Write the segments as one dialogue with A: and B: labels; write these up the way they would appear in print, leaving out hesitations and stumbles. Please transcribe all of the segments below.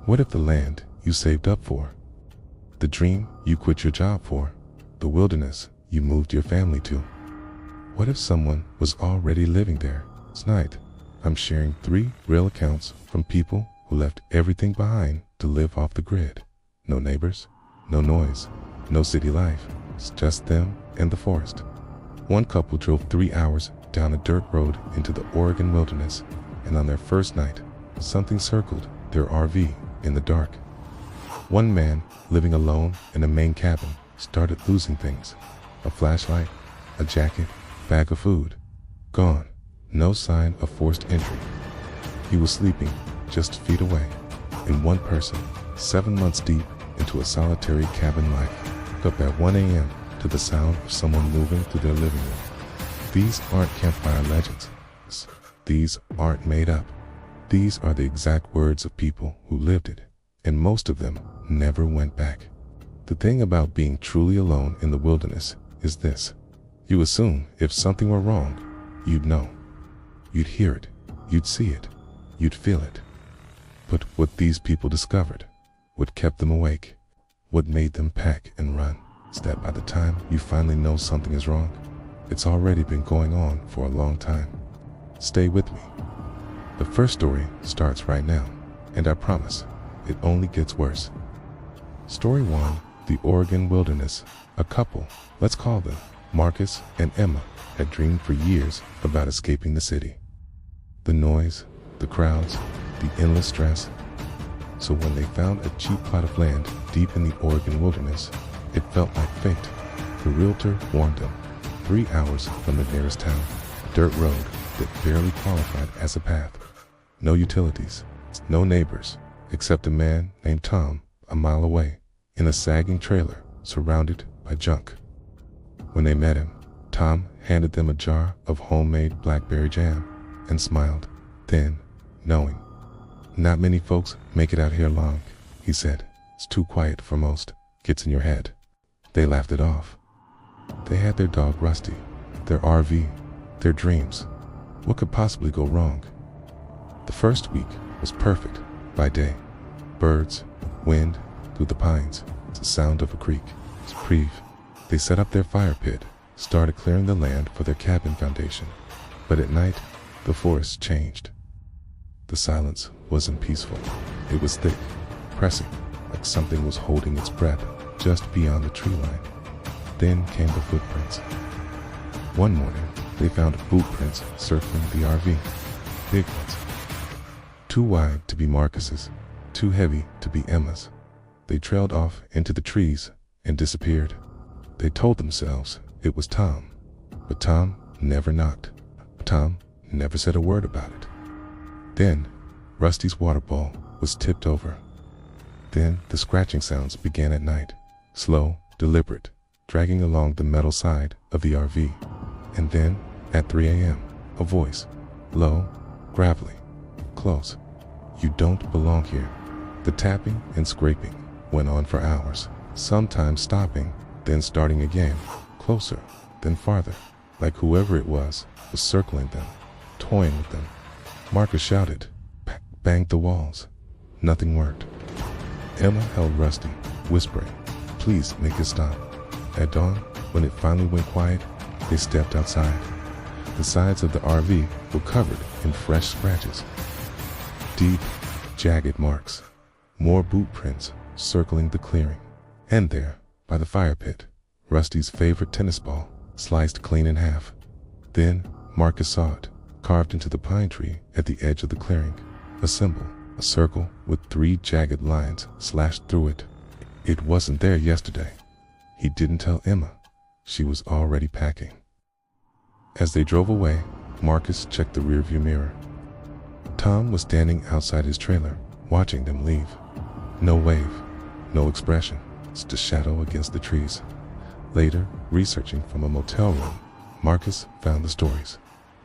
A: What if the land you saved up for, the dream you quit your job for, the wilderness you moved your family to? What if someone was already living there? Tonight, I'm sharing 3 real accounts from people who left everything behind to live off the grid. No neighbors, no noise, no city life. It's just them and the forest. One couple drove 3 hours down a dirt road into the Oregon wilderness, and on their first night, something circled their RV in the dark. One man, living alone in a Maine cabin, started losing things. A flashlight, a jacket, bag of food. Gone. No sign of forced entry. He was sleeping just feet away, and one person, 7 months deep into a solitary cabin life, woke up at 1 a.m. to the sound of someone moving through their living room. These aren't campfire legends. These aren't made up. These are the exact words of people who lived it, and most of them never went back. The thing about being truly alone in the wilderness is this. You assume if something were wrong, you'd know. You'd hear it, you'd see it, you'd feel it. But what these people discovered, what kept them awake, what made them pack and run, is that by the time you finally know something is wrong, it's already been going on for a long time. Stay with me. The first story starts right now, and I promise, it only gets worse. Story 1, the Oregon wilderness. A couple, let's call them Marcus and Emma, had dreamed for years about escaping the city. The noise, the crowds, the endless stress. So when they found a cheap plot of land deep in the Oregon wilderness, it felt like fate. The realtor warned them. 3 hours from the nearest town, a dirt road that barely qualified as a path. No utilities, no neighbors, except a man named Tom a mile away, in a sagging trailer surrounded by junk. When they met him, Tom handed them a jar of homemade blackberry jam and smiled, thin, knowing. Not many folks make it out here long, he said. It's too quiet for most. Gets in your head. They laughed it off. They had their dog Rusty, their RV, their dreams. What could possibly go wrong? The first week was perfect by day. Birds, wind, through the pines, the sound of a creek. Reprieve. They set up their fire pit, started clearing the land for their cabin foundation. But at night, the forest changed. The silence wasn't peaceful. It was thick, pressing, like something was holding its breath just beyond the tree line. Then came the footprints. One morning, they found boot prints circling the RV. Big ones. Too wide to be Marcus's, too heavy to be Emma's. They trailed off into the trees and disappeared. They told themselves it was Tom, but Tom never knocked. Tom never said a word about it. Then, Rusty's water bowl was tipped over. Then the scratching sounds began at night, slow, deliberate, dragging along the metal side of the RV. And then, at 3 a.m., a voice, low, gravelly, close. You don't belong here. The tapping and scraping went on for hours, sometimes stopping, then starting again, closer, then farther, like whoever it was circling them, toying with them. Marcus shouted, banged the walls. Nothing worked. Emma held Rusty, whispering, please make it stop. At dawn, when it finally went quiet, they stepped outside. The sides of the RV were covered in fresh scratches. Deep, jagged marks. More boot prints circling the clearing. And there, by the fire pit, Rusty's favorite tennis ball, sliced clean in half. Then Marcus saw it, carved into the pine tree at the edge of the clearing. A symbol, a circle with 3 jagged lines slashed through it. It wasn't there yesterday. He didn't tell Emma. She was already packing. As they drove away, Marcus checked the rearview mirror. Tom was standing outside his trailer, watching them leave. No wave, no expression, just a shadow against the trees. Later, researching from a motel room, Marcus found the stories.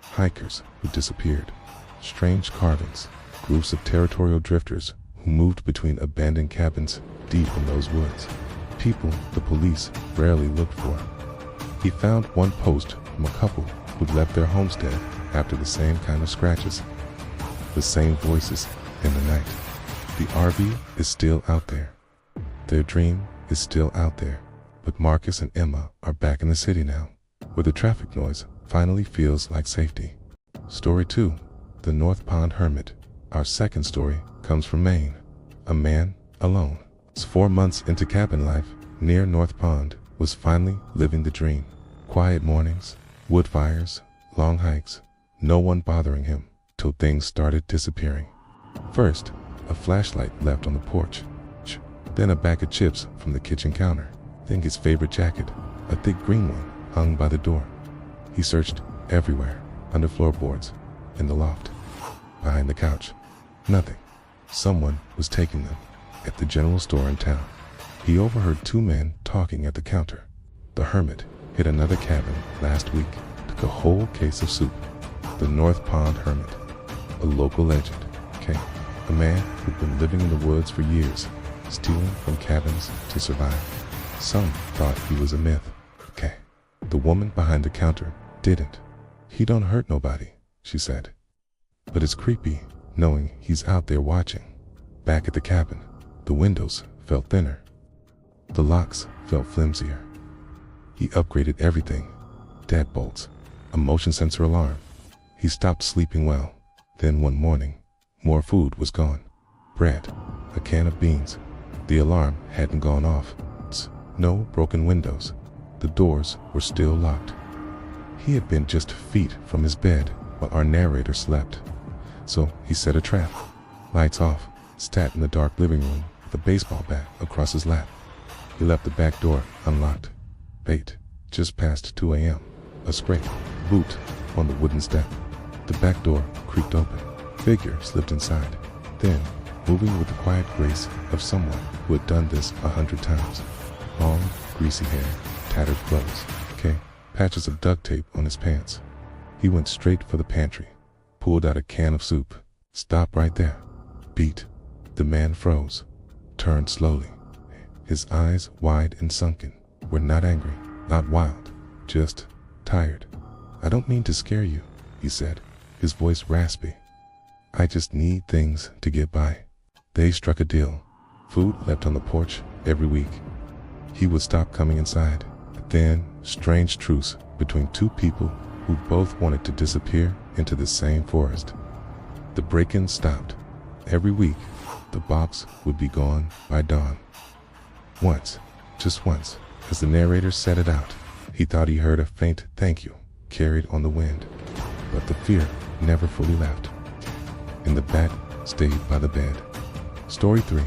A: Hikers who disappeared, strange carvings, groups of territorial drifters who moved between abandoned cabins deep in those woods. People the police rarely looked for. He found one post from a couple who'd left their homestead after the same kind of scratches. The same voices in the night. The RV is still out there. Their dream is still out there. But Marcus and Emma are back in the city now, where the traffic noise finally feels like safety. Story 2. The North Pond Hermit. Our second story comes from Maine. A man, alone, 4 months into cabin life near North Pond, was finally living the dream. Quiet mornings, wood fires, long hikes, no one bothering him, till things started disappearing. First, a flashlight left on the porch, then a bag of chips from the kitchen counter, then his favorite jacket, a thick green one, hung by the door. He searched everywhere, under floorboards, in the loft, behind the couch. Nothing. Someone was taking them. At the general store in town, he overheard 2 men talking at the counter. The hermit hit another cabin last week, took a whole case of soup. The North Pond Hermit, a local legend, okay? A man who'd been living in the woods for years, stealing from cabins to survive. Some thought he was a myth, okay? The woman behind the counter didn't. He don't hurt nobody, she said. But it's creepy knowing he's out there watching. Back at the cabin, the windows felt thinner. The locks felt flimsier. He upgraded everything. Deadbolts, a motion sensor alarm. He stopped sleeping well. Then one morning, more food was gone. Bread, a can of beans. The alarm hadn't gone off. No broken windows. The doors were still locked. He had been just feet from his bed while our narrator slept. So he set a trap. Lights off, sat in the dark living room with a baseball bat across his lap. He left the back door unlocked. Bait, just past 2 a.m. A scrape, boot on the wooden step. The back door creaked open. Figure slipped inside. Then, moving with the quiet grace of someone who had done this 100 times. Long, greasy hair, tattered clothes, okay, patches of duct tape on his pants. He went straight for the pantry, pulled out a can of soup. Stop right there. Beat. The man froze, turned slowly. His eyes, wide and sunken, were not angry, not wild, just tired. I don't mean to scare you, he said, his voice raspy. I just need things to get by. They struck a deal. Food left on the porch every week. He would stop coming inside. Then, strange truce between 2 people who both wanted to disappear into the same forest. The break-in stopped. Every week, the box would be gone by dawn. Once, just once, as the narrator said it out, he thought he heard a faint thank you carried on the wind. But the fear never fully left. And the bat stayed by the bed. Story 3.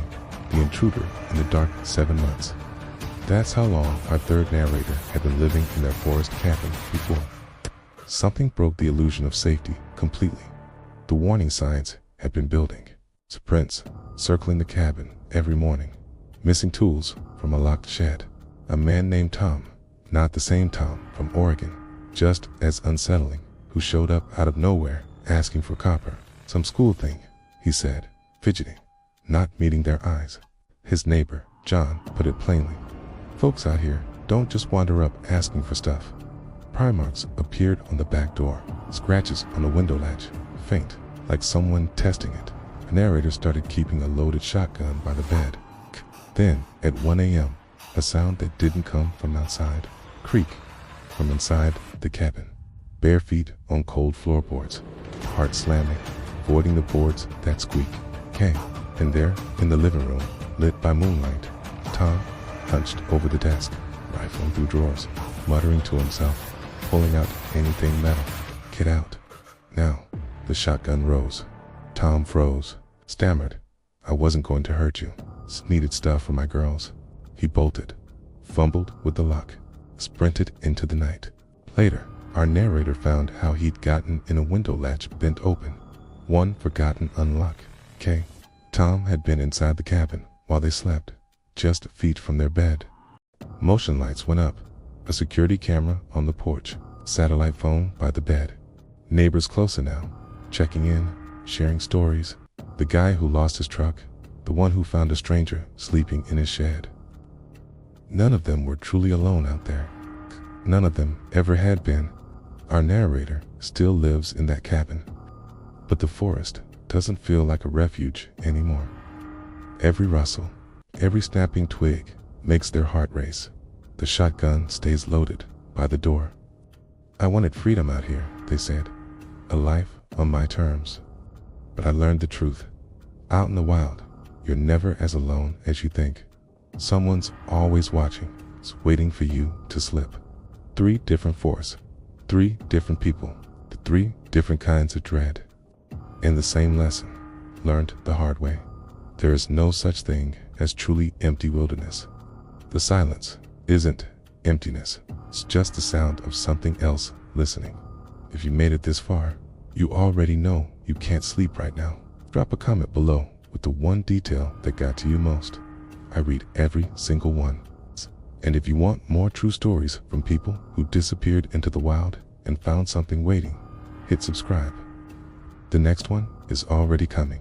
A: The Intruder in the Dark 7 months. That's how long our third narrator had been living in their forest cabin before. Something broke the illusion of safety completely. The warning signs had been building. Sprints circling the cabin every morning. Missing tools from a locked shed. A man named Tom, not the same Tom from Oregon, just as unsettling, who showed up out of nowhere asking for copper. Some school thing, he said, fidgeting, not meeting their eyes. His neighbor, John, put it plainly. Folks out here don't just wander up asking for stuff. Pry marks appeared on the back door, scratches on the window latch, faint, like someone testing it. The narrator started keeping a loaded shotgun by the bed. Then, at 1 a.m., a sound that didn't come from outside. Creak, from inside the cabin. Bare feet on cold floorboards, heart slamming, avoiding the boards that squeak. Came, and there, in the living room, lit by moonlight, Tom hunched over the desk, rifling through drawers, muttering to himself, pulling out anything metal. Get out. Now. The shotgun rose. Tom froze, stammered. I wasn't going to hurt you. Needed stuff for my girls. He bolted, fumbled with the lock, sprinted into the night. Later, our narrator found how he'd gotten in a window latch bent open. One forgotten unlock. Tom had been inside the cabin while they slept, just feet from their bed. Motion lights went up, a security camera on the porch, satellite phone by the bed. Neighbors closer now, checking in, sharing stories. The guy who lost his truck, the one who found a stranger sleeping in his shed. None of them were truly alone out there. None of them ever had been. Our narrator still lives in that cabin. But the forest doesn't feel like a refuge anymore. Every rustle, every snapping twig makes their heart race. The shotgun stays loaded by the door. I wanted freedom out here, they said. A life on my terms. But I learned the truth. Out in the wild, you're never as alone as you think. Someone's always watching, waiting for you to slip. 3 different forests, 3 different people, the 3 different kinds of dread. And the same lesson, learned the hard way. There is no such thing as truly empty wilderness. The silence isn't emptiness. It's just the sound of something else listening. If you made it this far, you already know you can't sleep right now. Drop a comment below with the one detail that got to you most. I read every single one. And if you want more true stories from people who disappeared into the wild and found something waiting, hit subscribe. The next one is already coming.